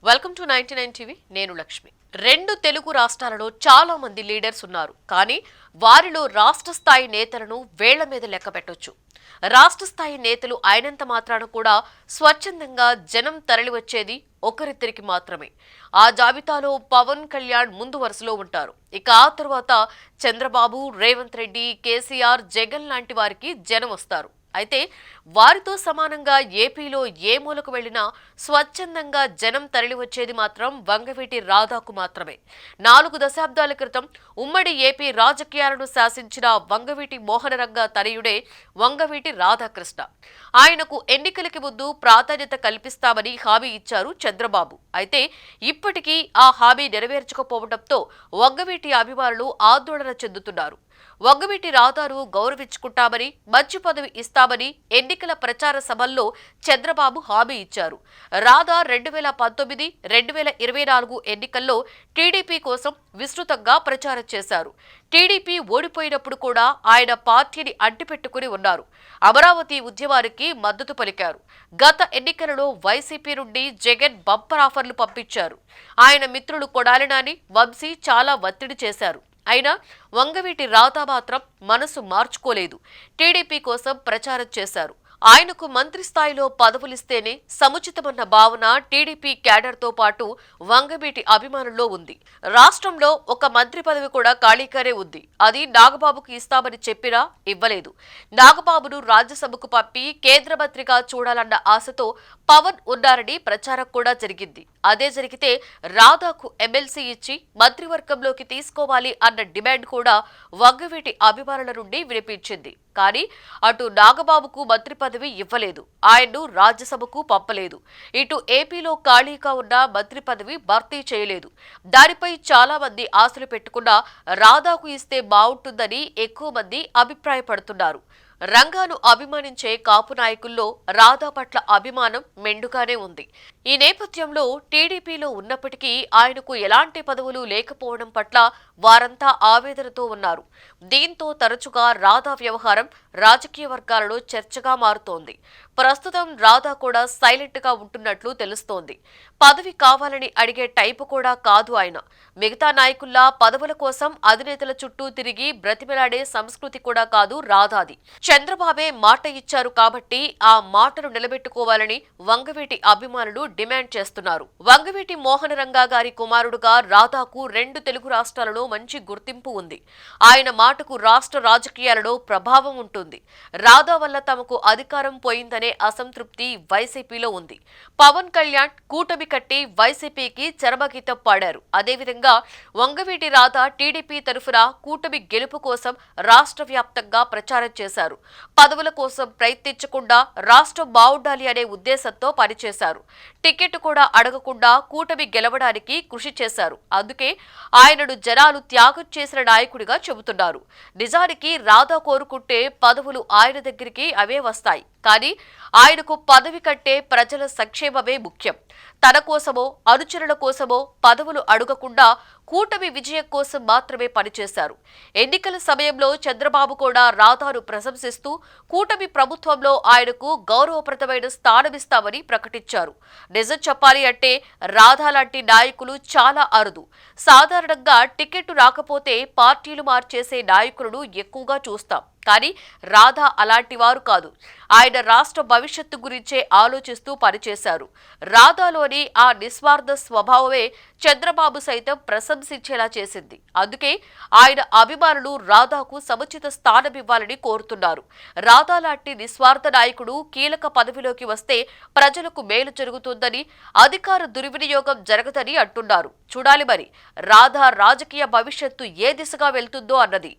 Welcome to 99 TV. నేను లక్ష్మి. రెండు తెలుగు రాష్ట్రాలలో చాలా మంది లీడర్స్ ఉన్నారు. కానీ వారిలో రాష్ట్ర స్థాయి నేతలను వేళ్ల మీద లెక్క పెట్టొచ్చు. రాష్ట్ర స్థాయి నేతలు అయినంత మాత్రాన కూడా స్వచ్ఛందంగా జనం తరలి వచ్చేది ఒకరిద్దరికి మాత్రమే. ఆ జాబితాలో పవన్ కళ్యాణ్ ముందు వరుసలో ఉంటారు. ఇక ఆ తర్వాత చంద్రబాబు, రేవంత్ రెడ్డి, కేసీఆర్, జగన్ లాంటి వారికి జనం వస్తారు. అయితే వారితో సమానంగా ఏపీలో ఏ మూలకు వెళ్లినా స్వచ్ఛందంగా జనం తరలి వచ్చేది మాత్రం వంగవీటి రాధాకు మాత్రమే. 4 దశాబ్దాల క్రితం ఉమ్మడి ఏపీ రాజకీయాలను శాసించిన వంగవీటి మోహనరంగ తనయుడే వంగవీటి రాధాకృష్ణ. ఆయనకు ఎన్నికలకి ముందు ప్రాధాన్యత కల్పిస్తామని హామీ ఇచ్చారు చంద్రబాబు. అయితే ఇప్పటికీ ఆ హామీ నెరవేర్చకపోవడంతో వంగవీటి అభిమానులు ఆందోళన చెందుతున్నారు. వంగవీటి రాధాను గౌరవించుకుంటామని, మంచి పదవి ఇస్తామని ఎన్నికల ప్రచార సభల్లో చంద్రబాబు హామీ ఇచ్చారు. రాధా 2019, 2024 ఎన్నికల్లో టీడీపీ కోసం విస్తృతంగా ప్రచారం చేశారు. టీడీపీ ఓడిపోయినప్పుడు కూడా ఆయన పార్టీని అడ్డుపెట్టుకుని ఉన్నారు. అమరావతి ఉద్యమానికి మద్దతు పలికారు. గత ఎన్నికలలో వైసీపీ నుండి జగన్ బంపర్ ఆఫర్లు పంపించారు. ఆయన మిత్రులు కొడాలి నాని, వంశీ చాలా ఒత్తిడి చేశారు. అయినా వంగవీటి రాధా మాత్రం మనసు మార్చుకోలేదు. టీడీపీ కోసం ప్రచారం చేశారు. ఆయనకు మంత్రి స్థాయిలో పదవులిస్తేనే సముచితమన్న భావన టీడీపీ క్యాడర్తో పాటు వంగవీటి అభిమానుల్లో ఉంది. రాష్ట్రంలో ఒక మంత్రి పదవి కూడా ఖాళీగానే ఉంది. అది నాగబాబుకు ఇస్తామని చెప్పినా ఇవ్వలేదు. నాగబాబును రాజ్యసభకు పంపి కేంద్ర మంత్రిగా చూడాలన్న ఆశతో పవన్ ఉన్నారని ప్రచారం కూడా జరిగింది. అదే జరిగితే రాధాకు ఎమ్మెల్సీ ఇచ్చి మంత్రివర్గంలోకి తీసుకోవాలి అన్న డిమాండ్ కూడా వంగవీటి అభిమానుల నుండి వినిపించింది. కానీ అటు నాగబాబుకు మంత్రి పదవి ఇవ్వలేదు, ఆయన్ను రాజ్యసభకు పంపలేదు. ఇటు ఏపీలో ఖాళీగా ఉన్న మంత్రి పదవి భర్తీ చేయలేదు. దానిపై చాలా మంది ఆశలు పెట్టుకున్నా రాధాకు ఇస్తే బాగుంటుందని ఎక్కువ మంది అభిప్రాయపడుతున్నారు. రంగాను అభిమానించే కాపు నాయకుల్లో రాధా పట్ల అభిమానం మెండుగానే ఉంది. ఈ నేపథ్యంలో టీడీపీలో ఉన్నప్పటికీ ఆయనకు ఎలాంటి పదవులు లేకపోవడం పట్ల వారంతా ఆవేదనతో ఉన్నారు. దీంతో తరచుగా రాధా వ్యవహారం రాజకీయ వర్గాలలో చర్చగా మారుతోంది. ప్రస్తుతం రాధా కూడా సైలెంట్ గా ఉంటున్నట్లు తెలుస్తోంది. పదవి కావాలని అడిగే టైపు కూడా కాదు ఆయన. మిగతా నాయకుల్లా పదవుల కోసం అధినేతల చుట్టూ తిరిగి బ్రతిమిలాడే సంస్కృతి కూడా కాదు రాధాది. చంద్రబాబే మాట ఇచ్చారు కాబట్టి ఆ మాటను నిలబెట్టుకోవాలని వంగవీటి అభిమానులు డిమాండ్ చేస్తున్నారు. వంగవీటి మోహనరంగ గారి కుమారుడుగా రాధాకు 2 తెలుగు రాష్ట్రాలలో మంచి గుర్తింపు ఉంది. ఆయన మాటకు రాష్ట్ర రాజకీయాలలో ప్రభావం ఉంటుంది. రాధా వల్ల తమకు అధికారం పోయిందనే అసంతృప్తి వైసీపీలో ఉంది. పవన్ కళ్యాణ్ కూటమి కట్టి వైసీపీకి చరమగీతం పాడారు. అదేవిధంగా వంగవీటి రాధా టీడీపీ తరఫున కూటమి గెలుపు కోసం రాష్ట్ర వ్యాప్తంగా ప్రచారం చేశారు. పదవుల కోసం ప్రయత్నించకుండా రాష్ట్రం బాగుండాలి అనే ఉద్దేశంతో పనిచేశారు. టికెట్ కూడా అడగకుండా కూటమి గెలవడానికి కృషి చేశారు. అందుకే ఆయనను జనాలు త్యాగం చేసిన నాయకుడిగా చెబుతున్నారు. నిజానికి రాధా కోరుకుంటే పదవులు ఆయన దగ్గరికి అవే వస్తాయి. కానీ ఆయనకు పదవి కంటే ప్రజల సంక్షేమమే ముఖ్యం. తన కోసమో అనుచరుల కోసమో పదవులు అడగకుండా కూటమి విజయం కోసం మాత్రమే పనిచేశారు. ఎన్నికల సమయంలో చంద్రబాబు కూడా రాధాను ప్రశంసిస్తూ కూటమి ప్రభుత్వంలో ఆయనకు గౌరవప్రదమైన స్థానమిస్తామని ప్రకటించారు. నిజం చెప్పాలి అంటే రాధా లాంటి నాయకులు చాలా అరుదు. సాధారణంగా టికెట్ రాకపోతే పార్టీలు మార్చేసే నాయకులను ఎక్కువగా చూస్తాం. కానీ రాధా అలాంటి వారు కాదు. ఆయన రాష్ట్ర భవిష్యత్తు గురించే ఆలోచిస్తూ పనిచేశారు. రాధాలోని ఆ నిస్వార్థ స్వభావమే చంద్రబాబు సైతం ప్రశంసించేలా చేసింది. అందుకే ఆయన అభిమానులు రాధాకు సముచిత స్థానం ఇవ్వాలని కోరుతున్నారు. రాధా లాంటి నిస్వార్థ నాయకుడు కీలక పదవిలోకి వస్తే ప్రజలకు మేలు జరుగుతుందని, అధికార దుర్వినియోగం జరగదని అంటున్నారు. చూడాలి మరి రాధా రాజకీయ భవిష్యత్తు ఏ దిశగా వెళ్తుందో అన్నది.